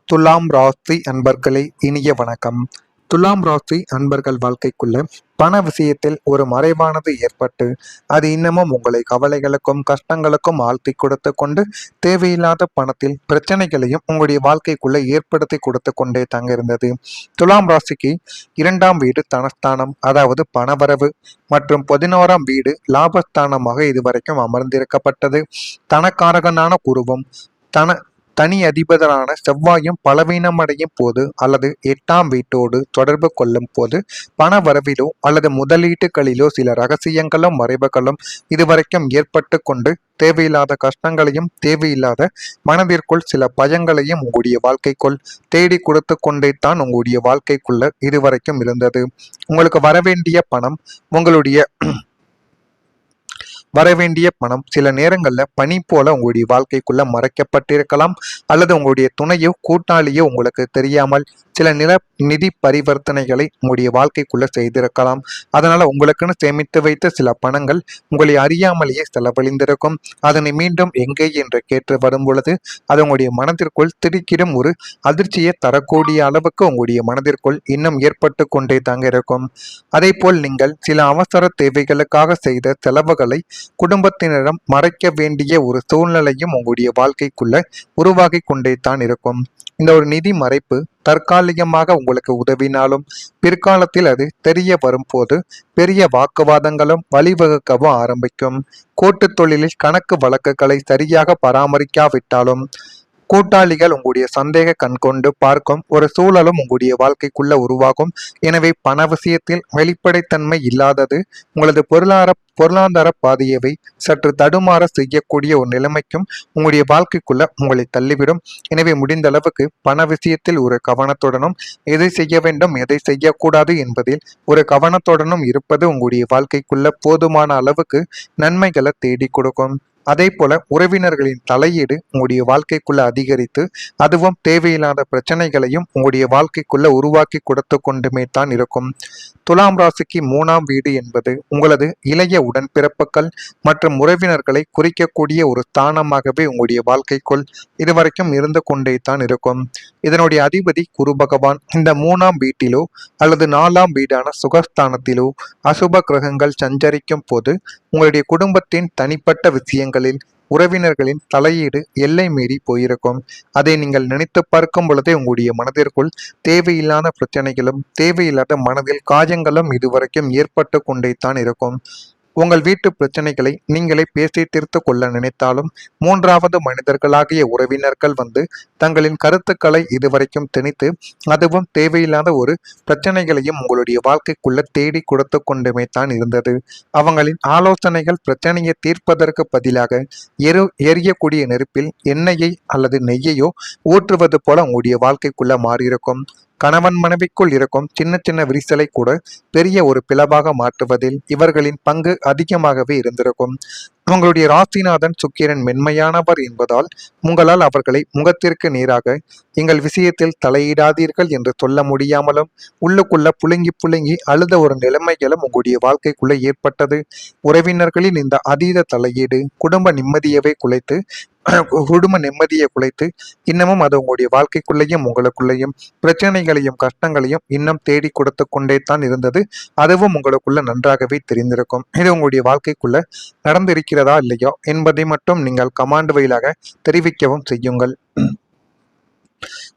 துலாம் ராசி அன்பர்களே, இனிய வணக்கம். துலாம் ராசி அன்பர்கள் வாழ்க்கைக்குள்ள பண விஷயத்தில் ஒரு மறைவானது ஏற்பட்டு அது இன்னமும் உங்களை கவலைகளுக்கும் கஷ்டங்களுக்கும் ஆழ்த்தி கொடுத்து கொண்டு தேவையில்லாத பணத்தில் பிரச்சனைகளையும் உங்களுடைய வாழ்க்கைக்குள்ள ஏற்படுத்தி கொடுத்து கொண்டே தாங்க இருந்தது. துலாம் ராசிக்கு 2ஆம் வீடு தனஸ்தானம், அதாவது பணவரவு, மற்றும் 11ஆம் வீடு லாபஸ்தானமாக இதுவரைக்கும் அமர்ந்திருக்கப்பட்டது. தனக்காரகனான குருவும் தனி அதிபதரான செவ்வாயும் பலவீனமடையும் போது அல்லது 8ஆம் வீட்டோடு தொடர்பு கொள்ளும் போது பண வரவிலோ அல்லது முதலீட்டுகளிலோ சில ரகசியங்களும் மறைவுகளும் இதுவரைக்கும் ஏற்பட்டு கொண்டு தேவையில்லாத கஷ்டங்களையும் தேவையில்லாத மனதிற்குள் சில பயங்களையும் உங்களுடைய வாழ்க்கைக்குள் தேடி கொடுத்து கொண்டே தான் உங்களுடைய வாழ்க்கைக்குள்ள இதுவரைக்கும் இருந்தது. உங்களுக்கு வரவேண்டிய பணம் சில நேரங்கள்ல பனி போல உங்களுடைய வாழ்க்கைக்குள்ள மறைக்கப்பட்டிருக்கலாம், அல்லது உங்களுடைய துணையோ கூட்டாளியோ உங்களுக்கு தெரியாமல் சில நிதி பரிவர்த்தனைகளை உங்களுடைய வாழ்க்கைக்குள்ள செய்திருக்கலாம். அதனால உங்களுக்குன்னு சேமித்து வைத்த சில பணங்கள் உங்களை அறியாமலேயே செலவழிந்திருக்கும். அதனை மீண்டும் எங்கே என்று கேட்டு வரும் பொழுது அது உங்களுடைய மனதிற்குள் திடுக்கிடும் ஒரு அதிர்ச்சியை தரக்கூடிய அளவுக்கு உங்களுடைய மனதிற்குள் இன்னும் ஏற்பட்டு கொண்டே தாங்க இருக்கும். அதே போல் நீங்கள் சில அவசர தேவைகளுக்காக செய்த செலவுகளை குடும்பத்தினரிடம் மறைக்க வேண்டிய ஒரு சூழ்நிலையும் உங்களுடைய வாழ்க்கைக்குள்ள உருவாகி கொண்டே தான் இருக்கும். இந்த ஒரு நிதி மறைப்பு தற்காலிகமாக உங்களுக்கு உதவினாலும் பிற்காலத்தில் அது தெரிய வரும் போது பெரிய வாக்குவாதங்களும் வழிவகுக்கவும் ஆரம்பிக்கும். கூட்டு தொழிலில் கணக்கு வழக்குகளை சரியாக பராமரிக்காவிட்டாலும் கூட்டாளிகள் உங்களுடைய சந்தேக கண் கொண்டு பார்க்கும் ஒரு சூழலும் உங்களுடைய வாழ்க்கைக்குள்ள உருவாகும். எனவே பண விஷயத்தில் வெளிப்படைத்தன்மை இல்லாதது உங்களது பொருளாதார பாதையவை சற்று தடுமாற செய்யக்கூடிய ஒரு நிலைமைக்கும் உங்களுடைய வாழ்க்கைக்குள்ள உங்களை தள்ளிவிடும். எனவே முடிந்த அளவுக்கு பண விஷயத்தில் ஒரு கவனத்துடனும் எதை செய்ய வேண்டும் எதை செய்யக்கூடாது என்பதில் ஒரு கவனத்துடனும் இருப்பது உங்களுடைய வாழ்க்கைக்குள்ள போதுமான அளவுக்கு நன்மைகளை தேடி கொடுக்கும். அதே போல உறவினர்களின் தலையீடு உங்களுடைய வாழ்க்கைக்குள்ள அதிகரித்து அதுவும் தேவையில்லாத பிரச்சனைகளையும் உங்களுடைய வாழ்க்கைக்குள்ள உருவாக்கி கொடுத்து கொண்டுமே தான் இருக்கும். துலாம் ராசிக்கு 3ஆம் வீடு என்பது உங்களது இளைய உடன்பிறப்புகள் மற்றும் உறவினர்களை குறிக்கக்கூடிய ஒரு ஸ்தானமாகவே உங்களுடைய வாழ்க்கைக்குள் இதுவரைக்கும் இருந்து கொண்டே தான் இருக்கும். இதனுடைய அதிபதி குரு பகவான் இந்த 3ஆம் வீட்டிலோ அல்லது 4ஆம் வீடான சுகஸ்தானத்திலோ அசுப கிரகங்கள் சஞ்சரிக்கும் போது உங்களுடைய குடும்பத்தின் தனிப்பட்ட விஷயங்களில் உறவினர்களின் தலையீடு எல்லை மீறி போயிருக்கும். அதை நீங்கள் நினைத்து பார்க்கும் பொழுதே உங்களுடைய மனதிற்குள் தேவையில்லாத பிரச்சனைகளும் தேவையில்லாத மனதில் காயங்களும் இதுவரைக்கும் ஏற்பட்டு கொண்டே தான் இருக்கும். உங்கள் வீட்டு பிரச்சனைகளை நீங்களே பேசி தீர்த்து கொள்ள நினைத்தாலும் 3வது மனிதர்களாகிய உறவினர்கள் வந்து தங்களின் கருத்துக்களை இதுவரைக்கும் திணித்து அதுவும் தேவையில்லாத ஒரு பிரச்சனைகளையும் உங்களுடைய வாழ்க்கைக்குள்ள தேடி கொடுத்து கொண்டுமே தான் இருந்தது. அவங்களின் ஆலோசனைகள் பிரச்சனையை தீர்ப்பதற்கு பதிலாக எரியக்கூடிய நெருப்பில் எண்ணெயை அல்லது நெய்யையோ ஊற்றுவது போல உங்களுடைய வாழ்க்கைக்குள்ள மாறியிருக்கும். கணவன் மனைவிக்குள் இருக்கும் சின்ன சின்ன விரிசலை கூட பெரிய ஒரு பிளவாக மாற்றுவதில் இவர்களின் பங்கு அதிகமாகவே இருந்திருக்கும். உங்களுடைய ராசிநாதன் சுக்கிரன் மென்மையானவர் என்பதால் உங்களால் அவர்களை முகத்திற்கு நேராக எங்கள் விஷயத்தில் தலையிடாதீர்கள் என்று சொல்ல முடியாமலும் உள்ளுக்குள்ள புழுங்கி அழுத ஒரு நிலைமைகளும் உங்களுடைய வாழ்க்கைக்குள்ள ஏற்பட்டது. உறவினர்களின் இந்த அதீத தலையீடு குடும்ப நிம்மதியை குலைத்து இன்னமும் அது உங்களுடைய வாழ்க்கைக்குள்ளேயும் உங்களுக்குள்ளேயும் பிரச்சனைகளையும் கஷ்டங்களையும் இன்னும் தேடி கொடுத்து கொண்டே தான் இருந்தது. அதுவும் உங்களுக்குள்ள நன்றாகவே தெரிந்திருக்கும். இது உங்களுடைய வாழ்க்கைக்குள்ள நடந்திருக்கிறதா இல்லையா என்பதை மட்டும் நீங்கள் கமாண்ட் வழியாக தெரிவிக்கவும் செய்யுங்கள்.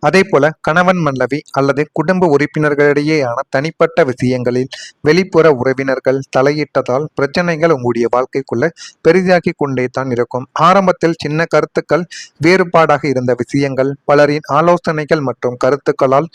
அதே போல கணவன் மனைவி அல்லது குடும்ப உறுப்பினர்களிடையேயான தனிப்பட்ட விஷயங்களில் வெளிப்புற உறவினர்கள் தலையிட்டதால் பிரச்சனைகள் உங்களுடைய வாழ்க்கைக்குள்ள பெரிதாகி கொண்டே தான் இருக்கும். ஆரம்பத்தில் சின்ன கருத்துக்கள் வேறுபாடாக இருந்த விஷயங்கள் பலரின் ஆலோசனைகள் மற்றும் கருத்துக்களால்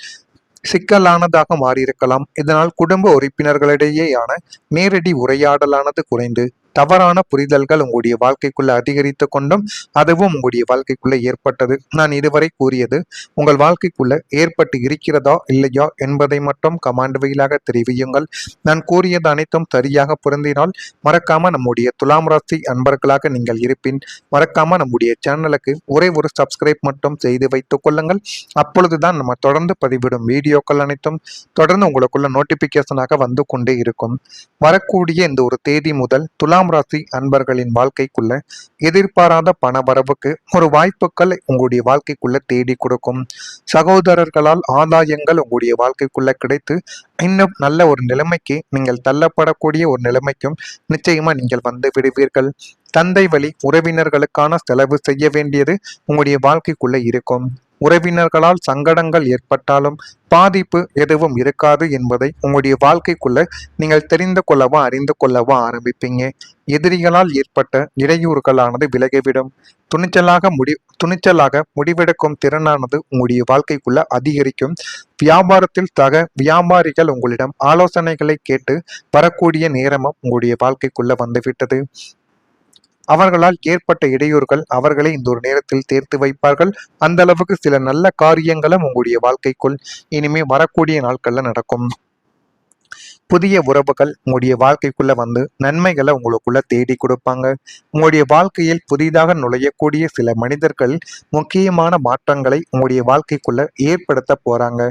சிக்கலானதாக மாறியிருக்கலாம். இதனால் குடும்ப உறுப்பினர்களிடையேயான நேரடி உரையாடலானது குறைந்து தவறான புரிதல்கள் உங்களுடைய வாழ்க்கைக்குள்ள அதிகரித்து கொண்டும் அதுவும் உங்களுடைய வாழ்க்கைக்குள்ள ஏற்பட்டது. நான் இதுவரை கூறியது உங்கள் வாழ்க்கைக்குள்ள ஏற்பட்டு இருக்கிறதா இல்லையா என்பதை மட்டும் கமாண்ட் வழியாக தெரிவியுங்கள். நான் கூறியது அனைத்தும் சரியாக பொருந்தினால் மறக்காம நம்முடைய துலாம் ராசி அன்பர்களாக நீங்கள் இருப்பின் மறக்காம நம்முடைய சேனலுக்கு ஒரே ஒரு சப்ஸ்கிரைப் மட்டும் செய்து வைத்துக் கொள்ளுங்கள். அப்பொழுதுதான் நம்ம தொடர்ந்து பதிவிடும் வீடியோக்கள் அனைத்தும் தொடர்ந்து உங்களுக்குள்ள நோட்டிபிகேஷனாக வந்து கொண்டே இருக்கும். வரக்கூடிய இந்த ஒரு தேதி முதல் துலாம் துலாம் ராசி அன்பர்களின் வாழ்க்கைக்குள்ள எதிர்பாராத பண வரவுக்கு ஒரு வாய்ப்புகள் உங்களுடைய வாழ்க்கைக்குள்ள தேடி கொடுக்கும். சகோதரர்களால் ஆதாயங்கள் உங்களுடைய வாழ்க்கைக்குள்ள கிடைத்து இன்னும் நல்ல ஒரு நிலைமைக்கு நீங்கள் தள்ளப்படக்கூடிய ஒரு நிலைமைக்கும் நிச்சயமா நீங்கள் வந்து விடுவீர்கள். தந்தை வழி உறவினர்களுக்கான செலவு செய்ய வேண்டியது உங்களுடைய வாழ்க்கைக்குள்ள இருக்கும். உறவினர்களால் சங்கடங்கள் ஏற்பட்டாலும் பாதிப்பு எதுவும் இருக்காது என்பதை உங்களுடைய வாழ்க்கைக்குள்ள நீங்கள் தெரிந்து கொள்ளவோ அறிந்து கொள்ளவோ ஆரம்பிப்பீங்க. எதிரிகளால் ஏற்பட்ட இடையூறுகளானது விலகிவிடும். துணிச்சலாக முடிவெடுக்கும் திறனானது உங்களுடைய வாழ்க்கைக்குள்ள அதிகரிக்கும். வியாபாரத்தில் சக வியாபாரிகள் உங்களிடம் ஆலோசனைகளை கேட்டு வரக்கூடிய நேரமும் உங்களுடைய வாழ்க்கைக்குள்ள வந்துவிட்டது. அவர்களால் ஏற்பட்ட இடையூறுகள் அவர்களை இந்த ஒரு நேரத்தில் தேர்த்து வைப்பார்கள். அந்த அளவுக்கு சில நல்ல காரியங்களும் உங்களுடைய வாழ்க்கைக்குள் இனிமே வரக்கூடிய நாட்கள்ல நடக்கும். புதிய உறவுகள் உங்களுடைய வாழ்க்கைக்குள்ள வந்து நன்மைகளை உங்களுக்குள்ள தேடி கொடுப்பாங்க. உங்களுடைய வாழ்க்கையில் புதிதாக நுழையக்கூடிய சில மனிதர்கள் முக்கியமான மாற்றங்களை உங்களுடைய வாழ்க்கைக்குள்ள ஏற்படுத்த போறாங்க.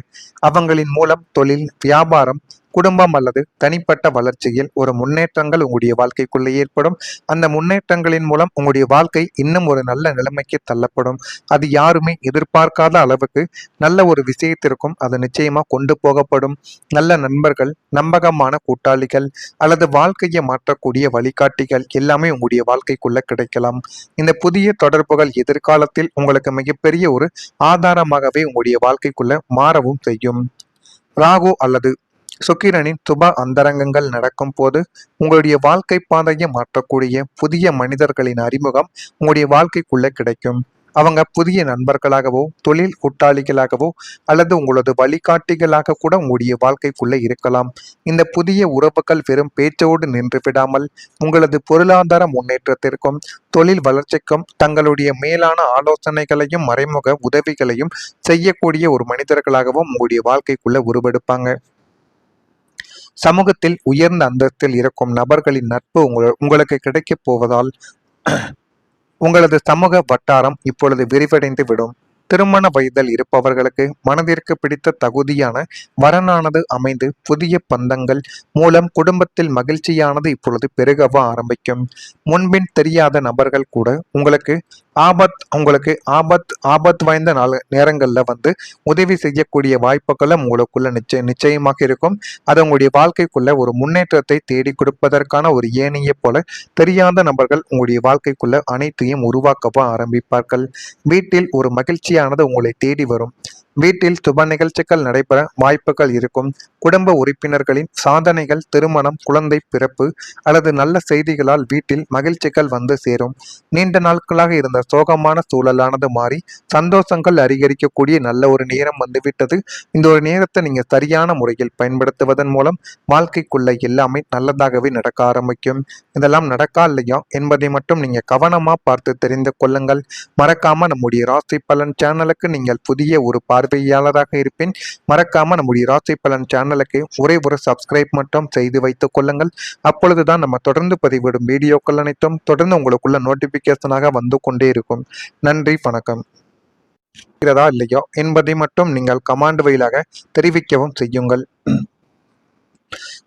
அவங்களின் மூலம் தொழில், வியாபாரம், குடும்பம் அல்லது தனிப்பட்ட வளர்ச்சியில் ஒரு முன்னேற்றங்கள் உங்களுடைய வாழ்க்கைக்குள்ள ஏற்படும். அந்த முன்னேற்றங்களின் மூலம் உங்களுடைய வாழ்க்கை இன்னும் ஒரு நல்ல நிலைமைக்கு தள்ளப்படும். அது யாருமே எதிர்பார்க்காத அளவுக்கு நல்ல ஒரு விஷயத்திற்கும் அது நிச்சயமா கொண்டு போகப்படும். நல்ல நண்பர்கள், நம்பகமான கூட்டாளிகள் அல்லது வாழ்க்கையை மாற்றக்கூடிய வழிகாட்டிகள் எல்லாமே உங்களுடைய வாழ்க்கைக்குள்ள கிடைக்கலாம். இந்த புதிய தொடர்புகள் எதிர்காலத்தில் உங்களுக்கு மிகப்பெரிய ஒரு ஆதாரமாகவே உங்களுடைய வாழ்க்கைக்குள்ள மாறவும் செய்யும். ராகு அல்லது சுக்கிரனின் சுப அந்தரங்கங்கள் நடக்கும் போது உங்களுடைய வாழ்க்கை பாதையை மாற்றக்கூடிய புதிய மனிதர்களின் அறிமுகம் உங்களுடைய வாழ்க்கைக்குள்ள கிடைக்கும். அவங்க புதிய நண்பர்களாகவோ, தொழில் கூட்டாளிகளாகவோ அல்லது உங்களது வழிகாட்டிகளாக கூட உங்களுடைய வாழ்க்கைக்குள்ள இருக்கலாம். இந்த புதிய உறவுகள் வெறும் பேச்சோடு நின்று விடாமல் உங்களது பொருளாதார முன்னேற்றத்திற்கும் தொழில் வளர்ச்சிக்கும் தங்களுடைய மேலான ஆலோசனைகளையும் மறைமுக உதவிகளையும் செய்யக்கூடிய ஒரு மனிதர்களாகவும் உங்களுடைய வாழ்க்கைக்குள்ள உருவெடுப்பாங்க. சமூகத்தில் உயர்ந்த அந்தஸ்தில் இருக்கும் நபர்களின் நட்பு உங்களுக்கு கிடைக்கப் போவதால் உங்களது சமூக வட்டாரம் இப்பொழுது விரிவடைந்து விடும். திருமண வயதில் இருப்பவர்களுக்கு மனதிற்கு பிடித்த தகுதியான வரனானது அமைந்து புதிய பந்தங்கள் மூலம் குடும்பத்தில் மகிழ்ச்சியானது இப்பொழுது பெருகவ ஆரம்பிக்கும். முன்பின் தெரியாத நபர்கள் கூட உங்களுக்கு ஆபத் வாய்ந்த நேரங்கள்ல வந்து உதவி செய்யக்கூடிய வாய்ப்புகளும் உங்களுக்குள்ள நிச்சயமாக இருக்கும். அது உங்களுடைய வாழ்க்கைக்குள்ள ஒரு முன்னேற்றத்தை தேடி கொடுப்பதற்கான ஒரு ஏணியை போல தெரியாத நபர்கள் உங்களுடைய வாழ்க்கைக்குள்ள அனைத்தையும் உருவாக்கவோ ஆரம்பிப்பார்கள். வீட்டில் ஒரு மகிழ்ச்சியானது உங்களை தேடி வரும். வீட்டில் சுப நிகழ்ச்சிகள் நடைபெற வாய்ப்புகள் இருக்கும். குடும்ப உறுப்பினர்களின் சாதனைகள், திருமணம், குழந்தை பிறப்பு அல்லது நல்ல செய்திகளால் வீட்டில் மகிழ்ச்சிகள் வந்து சேரும். நீண்ட நாட்களாக இருந்த சோகமான சூழலானது மாறி சந்தோஷங்கள் அதிகரிக்கக்கூடிய நல்ல ஒரு நேரம் வந்துவிட்டது. இந்த ஒரு நேரத்தை நீங்க சரியான முறையில் பயன்படுத்துவதன் மூலம் வாழ்க்கைக்குள்ள எல்லாமே நல்லதாகவே நடக்க ஆரம்பிக்கும். இதெல்லாம் நடக்கா இல்லையா என்பதை மட்டும் நீங்க கவனமா பார்த்து தெரிந்து கொள்ளுங்கள். மறக்காம நம்முடைய ராசி பலன் சேனலுக்கு நீங்கள் புதிய ஒரு பார்வையாளராக இருப்பேன். மறக்காம நம்முடைய ராசி பலன் சேனலுக்கு ஒரே ஒரு சப்ஸ்கிரைப் மட்டும் செய்து வைத்துக் கொள்ளுங்கள். அப்பொழுதுதான் நம்ம தொடர்ந்து பதிவிடும் வீடியோக்கள் அனைத்தும் தொடர்ந்து உங்களுக்குள்ள நோட்டிபிகேஷனாக வந்து கொண்டே இருக்கும். நன்றி, வணக்கம். இல்லையோ என்பதை மட்டும் நீங்கள் கமாண்ட் வழியாக தெரிவிக்கவும் செய்யுங்கள்.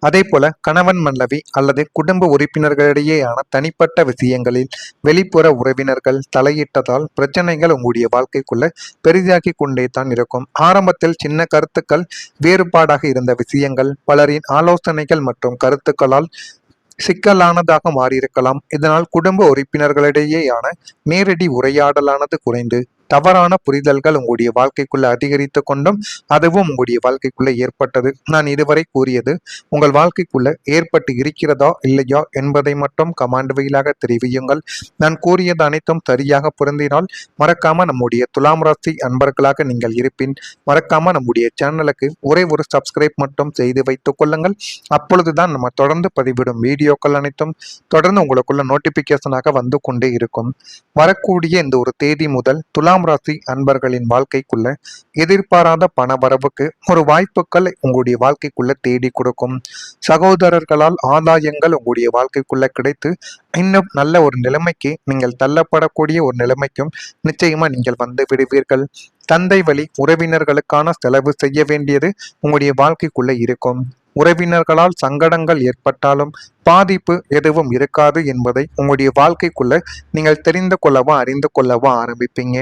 அதே போல கணவன் மனைவி அல்லது குடும்ப உறுப்பினர்களிடையேயான தனிப்பட்ட விஷயங்களில் வெளிப்புற உறவினர்கள் தலையிட்டதால் பிரச்சனைகள் உங்களுடைய வாழ்க்கைக்குள்ள பெரிதாகி கொண்டே தான் இருக்கும். ஆரம்பத்தில் சின்ன கருத்துக்கள் வேறுபாடாக இருந்த விஷயங்கள் பலரின் ஆலோசனைகள் மற்றும் கருத்துக்களால் சிக்கலானதாக மாறியிருக்கலாம். இதனால் குடும்ப உறுப்பினர்களிடையேயான நேரடி உரையாடலானது குறைந்து தவறான புரிதல்கள் உங்களுடைய வாழ்க்கைக்குள்ள அதிகரித்து கொண்டும் அதுவும் உங்களுடைய வாழ்க்கைக்குள்ள ஏற்பட்டது. நான் இதுவரை கூறியது உங்கள் வாழ்க்கைக்குள்ள ஏற்பட்டு இருக்கிறதா இல்லையா என்பதை மட்டும் கமாண்ட் வழியாக தெரிவியுங்கள். நான் கூறியது அனைத்தும் சரியாக பொருந்தினால் மறக்காம நம்முடைய துலாம் ராசி அன்பர்களாக நீங்கள் இருப்பின் மறக்காம நம்முடைய சேனலுக்கு ஒரே ஒரு சப்ஸ்கிரைப் மட்டும் செய்து வைத்துக் கொள்ளுங்கள். அப்பொழுதுதான் நம்ம தொடர்ந்து பதிவிடும் வீடியோக்கள் அனைத்தும் தொடர்ந்து உங்களுக்குள்ள நோட்டிபிகேஷனாக வந்து கொண்டே இருக்கும். வரக்கூடிய இந்த ஒரு தேதி முதல் துலாம் ராசி அன்பர்களின் வாழ்க்கைக்குள்ள எதிர்பாராத பண வரவுக்கு ஒரு வாய்ப்புகள் உங்களுடைய வாழ்க்கைக்குள்ள தேடி கொடுக்கும். சகோதரர்களால் ஆதாயங்கள் உங்களுடைய வாழ்க்கைக்குள்ள கிடைத்து இன்னும் நல்ல ஒரு நிலைமைக்கு நீங்கள் தள்ளப்படக்கூடிய ஒரு நிலைமைக்கும் நிச்சயமா நீங்கள் வந்து விடுவீர்கள். தந்தை வழி உறவினர்களுக்கான செலவு செய்ய வேண்டியது உங்களுடைய வாழ்க்கைக்குள்ள இருக்கும். உறவினர்களால் சங்கடங்கள் ஏற்பட்டாலும் பாதிப்பு எதுவும் இருக்காது என்பதை உங்களுடைய வாழ்க்கைக்குள்ள நீங்கள் தெரிந்து கொள்ளவோ அறிந்து கொள்ளவோ ஆரம்பிப்பீங்க.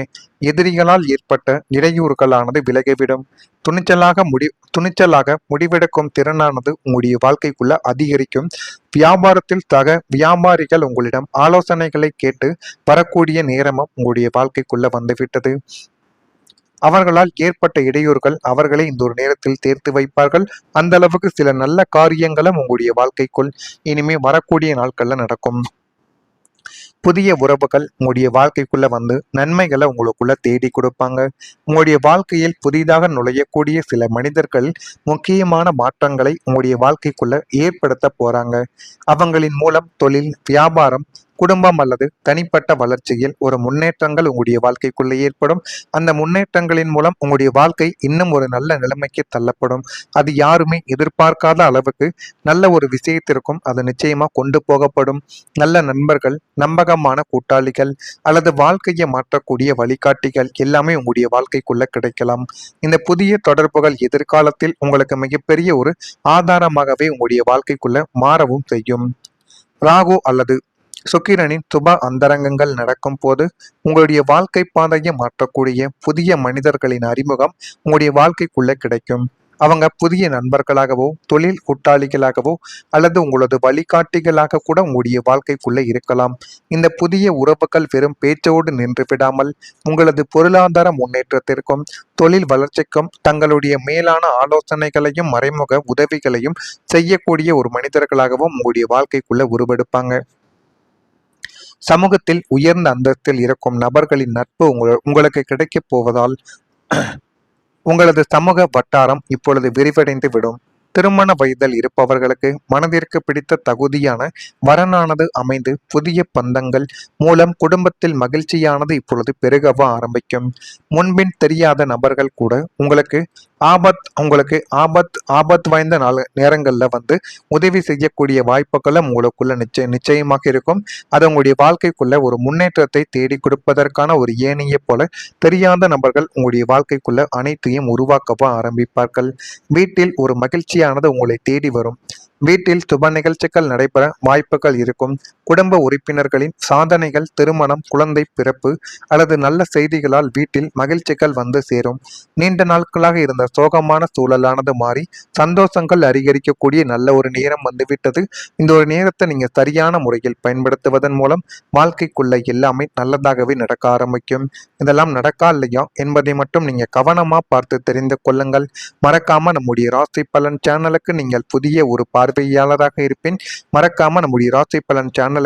எதிரிகளால் ஏற்பட்ட இடையூறுகளானது விலகிவிடும். துணிச்சலாக முடிவெடுக்கும் திறனானது உங்களுடைய வாழ்க்கைக்குள்ள அதிகரிக்கும். வியாபாரத்தில் வியாபாரிகள் உங்களிடம் ஆலோசனைகளை கேட்டு வரக்கூடிய நேரமும் உங்களுடைய வாழ்க்கைக்குள்ள வந்துவிட்டது. அவர்களால் ஏற்பட்ட இடையூறுகள் அவர்களை இந்த ஒரு நேரத்தில் தேர்த்து வைப்பார்கள். அந்த அளவுக்கு சில நல்ல காரியங்களும் உங்களுடைய வாழ்க்கைக்குள் இனிமே வரக்கூடிய நாட்கள்ல நடக்கும். புதிய உறவுகள் உங்களுடைய வாழ்க்கைக்குள்ள வந்து நன்மைகளை உங்களுக்குள்ள தேடி கொடுப்பாங்க. உங்களுடைய வாழ்க்கையில் புதிதாக நுழையக்கூடிய சில மனிதர்கள் முக்கியமான மாற்றங்களை உங்களுடைய வாழ்க்கைக்குள்ள ஏற்படுத்த போறாங்க. அவங்களின் மூலம் தொழில், வியாபாரம், குடும்பம் அல்லது தனிப்பட்ட வளர்ச்சியில் ஒரு முன்னேற்றங்கள் உங்களுடைய வாழ்க்கைக்குள்ள ஏற்படும். அந்த முன்னேற்றங்களின் மூலம் உங்களுடைய வாழ்க்கை இன்னும் ஒரு நல்ல நிலைமைக்கு தள்ளப்படும். அது யாருமே எதிர்பார்க்காத அளவுக்கு நல்ல ஒரு விஷயத்திற்கும் அது நிச்சயமா கொண்டு போகப்படும். நல்ல நண்பர்கள், நம்பகமான கூட்டாளிகள் அல்லது வாழ்க்கையை மாற்றக்கூடிய வழிகாட்டிகள் எல்லாமே உங்களுடைய வாழ்க்கைக்குள்ள கிடைக்கலாம். இந்த புதிய தொடர்புகள் எதிர்காலத்தில் உங்களுக்கு மிகப்பெரிய ஒரு ஆதாரமாகவே உங்களுடைய வாழ்க்கைக்குள்ள மாறவும் செய்யும். ராகு அல்லது சுக்கிரனின் சுப அந்தரங்கங்கள் நடக்கும் போது உங்களுடைய வாழ்க்கை பாதையை மாற்றக்கூடிய புதிய மனிதர்களின் அறிமுகம் உங்களுடைய வாழ்க்கைக்குள்ள கிடைக்கும். அவங்க புதிய நண்பர்களாகவோ, தொழில் கூட்டாளிகளாகவோ அல்லது உங்களது வழிகாட்டிகளாக கூட உங்களுடைய வாழ்க்கைக்குள்ள இருக்கலாம். இந்த புதிய உறவுகள் வெறும் பேச்சோடு நின்று விடாமல் உங்களது பொருளாதார முன்னேற்றத்திற்கும் தொழில் வளர்ச்சிக்கும் தங்களுடைய மேலான ஆலோசனைகளையும் மறைமுக உதவிகளையும் செய்யக்கூடிய ஒரு மனிதர்களாகவும் உங்களுடைய வாழ்க்கைக்குள்ள உருவெடுப்பாங்க. சமூகத்தில் உயர்ந்த அந்தஸ்தில் இருக்கும் நபர்களின் நட்பு உங்களுக்கு கிடைக்கப் போவதால் உங்களது சமூக வட்டாரம் இப்பொழுது விரிவடைந்து விடும். திருமண வயதில் இருப்பவர்களுக்கு மனதிற்கு பிடித்த தகுதியான வரனானது அமைந்து புதிய பந்தங்கள் மூலம் குடும்பத்தில் மகிழ்ச்சியானது இப்பொழுது பெருகவ ஆரம்பிக்கும். முன்பின் தெரியாத நபர்கள் கூட உங்களுக்கு ஆபத் வாய்ந்த நேரங்கள்ல வந்து உதவி செய்யக்கூடிய வாய்ப்புகளும் உங்களுக்குள்ள நிச்சயமாக இருக்கும். அது உங்களுடைய வாழ்க்கைக்குள்ள ஒரு முன்னேற்றத்தை தேடி கொடுப்பதற்கான ஒரு ஏணியை போல தெரியாத நபர்கள் உங்களுடைய வாழ்க்கைக்குள்ள அனைத்தையும் உருவாக்கவோ ஆரம்பிப்பார்கள். வீட்டில் ஒரு மகிழ்ச்சியானது உங்களை தேடி வரும். வீட்டில் சுப நிகழ்ச்சிகள் நடைபெற வாய்ப்புகள் இருக்கும். குடும்ப உறுப்பினர்களின் சாதனைகள், திருமணம், குழந்தை பிறப்பு அல்லது நல்ல செய்திகளால் வீட்டில் மகிழ்ச்சிகள் வந்து சேரும். நீண்ட நாட்களாக இருந்த சோகமான சூழலானது மாறி சந்தோஷங்கள் அதிகரிக்கக்கூடிய நல்ல ஒரு நேரம் வந்துவிட்டது. இந்த ஒரு நேரத்தை நீங்க சரியான முறையில் பயன்படுத்துவதன் மூலம் வாழ்க்கைக்குள்ள எல்லாமே நல்லதாகவே நடக்க ஆரம்பிக்கும். இதெல்லாம் நடக்கா இல்லையா என்பதை மட்டும் நீங்க கவனமா பார்த்து தெரிந்து கொள்ளுங்கள். மறக்காம நம்முடைய ராசி பலன் சேனலுக்கு நீங்கள் புதிய ஒரு பார்வையாளராக இருப்பேன். மறக்காம நம்முடைய ராசி பலன் சேனலுக்கு